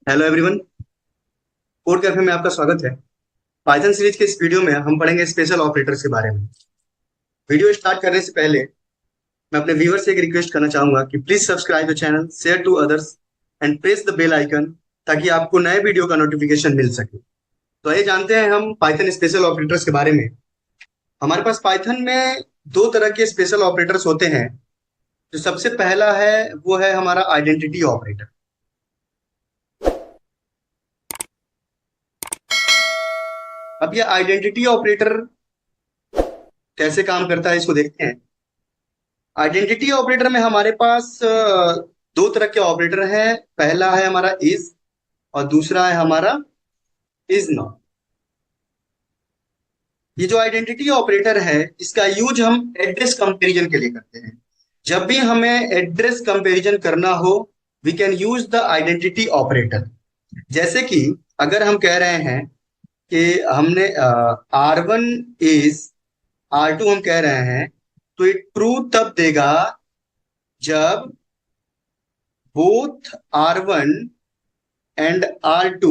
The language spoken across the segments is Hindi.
Hello everyone. कोड कैफे में आपका स्वागत है। पाइथन सीरीज के इस वीडियो में हम पढ़ेंगे स्पेशल ऑपरेटर्स के बारे में। वीडियो स्टार्ट करने से पहले मैं अपने व्यूअर से एक रिक्वेस्ट करना चाहूंगा कि please subscribe the channel, share to others and press the bell icon ताकि आपको नए वीडियो का नोटिफिकेशन मिल सके। तो आइए जानते हैं हम पाइथन स्पेशल ऑपरेटर्स के बारे में। हमारे पास पाइथन में दो तरह के स्पेशल ऑपरेटर्स होते हैं। जो सबसे पहला है वो है हमारा आइडेंटिटी ऑपरेटर। अब ये आइडेंटिटी ऑपरेटर कैसे काम करता है इसको देखते हैं। आइडेंटिटी ऑपरेटर में हमारे पास दो तरह के ऑपरेटर हैं। पहला है हमारा इज और दूसरा है हमारा इज नॉट। ये जो आइडेंटिटी ऑपरेटर है इसका यूज हम एड्रेस कंपैरिजन के लिए करते हैं। जब भी हमें एड्रेस कंपैरिजन करना हो we can use the identity operator. जैसे कि अगर हम कह रहे हैं कि हमने R1 इज R2 हम कह रहे हैं, तो ये ट्रू तब देगा जब both R1 and R2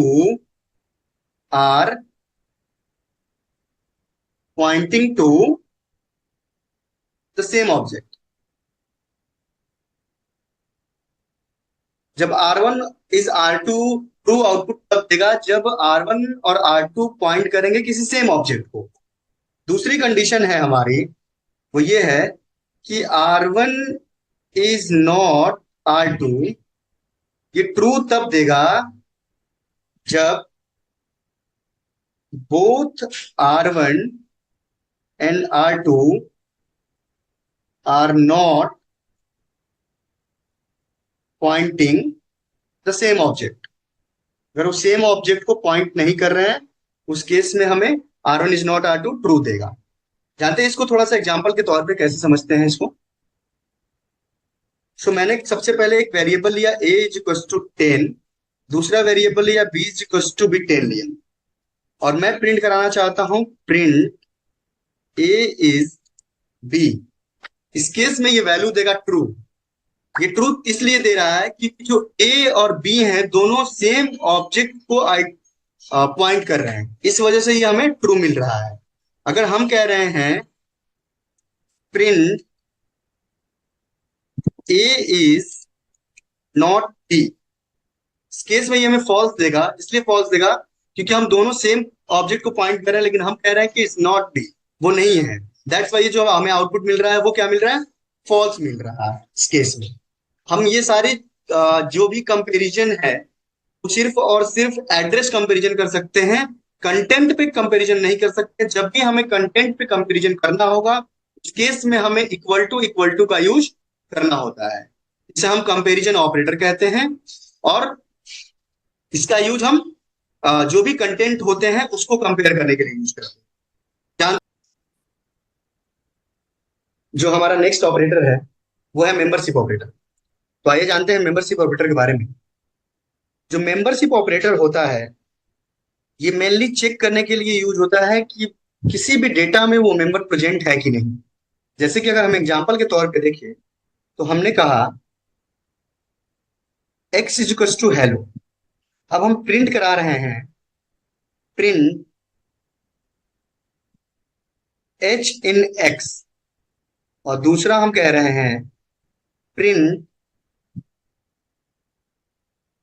are pointing to the same object। जब R1 is R2 true output तब देगा जब R1 और R2 पॉइंट करेंगे किसी सेम ऑब्जेक्ट को। दूसरी कंडीशन है हमारी, वो ये है कि R1 is not R2। ये ट्रू तब देगा जब both R1 and R2 are not pointing the same object। अगर वो सेम ऑब्जेक्ट को पॉइंट नहीं कर रहे हैं उस केस में हमें R1 is not R2 true देगा। जानते हैं इसको थोड़ा सा एग्जांपल के तौर पे कैसे समझते हैं इसको। मैंने सबसे पहले एक वेरिएबल लिया a इज इक्वल टू 10, दूसरा वेरिएबल लिया b इज इक्वल टू भी 10 लिया और मैं प्रिंट कराना चाहता हूं प्रिंट a इज b। इस केस में ये वैल्यू देगा ट्रू। ये ट्रूथ इसलिए दे रहा है कि जो ए और बी हैं दोनों सेम ऑब्जेक्ट को पॉइंट कर रहे हैं, इस वजह से ये हमें ट्रू मिल रहा है। अगर हम कह रहे हैं print A is not be, इस केस में ये हमें फॉल्स देगा। इसलिए फॉल्स देगा क्योंकि हम दोनों सेम ऑब्जेक्ट को पॉइंट कर रहे हैं लेकिन हम कह रहे हैं कि इट्स नॉट बी, वो नहीं है। दैट्स वाई जो हमें आउटपुट मिल रहा है वो क्या मिल रहा है, फॉल्स मिल रहा है। इस केस में हम ये सारे जो भी कंपैरिजन है वो सिर्फ और सिर्फ एड्रेस कंपैरिजन कर सकते हैं, कंटेंट पे कंपैरिजन नहीं कर सकते। जब भी हमें कंटेंट पे कंपैरिजन करना होगा उस केस में हमें इक्वल टू का यूज करना होता है। इसे हम कंपैरिजन ऑपरेटर कहते हैं और इसका यूज हम जो भी कंटेंट होते हैं उसको कंपेयर करने के लिए यूज करते हैं। जो हमारा नेक्स्ट ऑपरेटर है वो है मेंबरशिप ऑपरेटर। तो आइए जानते हैं मेंबरशिप ऑपरेटर के बारे में। जो मेंबरशिप ऑपरेटर होता है ये मेनली चेक करने के लिए यूज होता है कि किसी भी डेटा में वो मेंबर प्रेजेंट है कि नहीं। जैसे कि अगर हम एग्जांपल के तौर पे देखें तो हमने कहा x is equal to hello. अब हम प्रिंट करा रहे हैं प्रिंट h इन x और दूसरा हम कह रहे हैं प्रिंट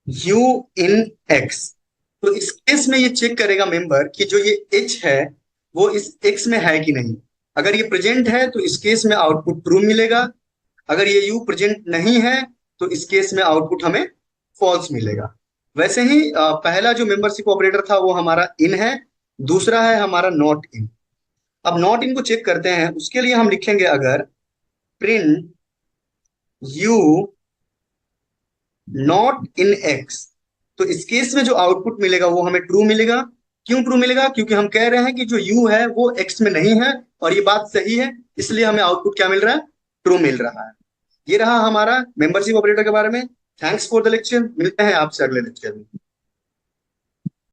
u इन x। तो इस केस में ये चेक करेगा मेंबर कि जो ये h है वो इस x में है कि नहीं। अगर ये प्रेजेंट है तो इस केस में आउटपुट ट्रू मिलेगा। अगर ये u प्रेजेंट नहीं है तो इस केस में आउटपुट हमें फॉल्स मिलेगा। वैसे ही पहला जो मेंबरशिप ऑपरेटर था वो हमारा इन है, दूसरा है हमारा नॉट इन। अब नॉट इन को चेक करते हैं, उसके लिए हम लिखेंगे अगर print u not in x, तो इस केस में जो आउटपुट मिलेगा वो हमें ट्रू मिलेगा। क्यों ट्रू मिलेगा, क्योंकि हम कह रहे हैं कि जो u है वो x में नहीं है और ये बात सही है, इसलिए हमें आउटपुट क्या मिल रहा है, ट्रू मिल रहा है। ये रहा हमारा मेंबरशिप ऑपरेटर के बारे में। Thanks for the lecture. मिलते हैं आपसे अगले लेक्चर में।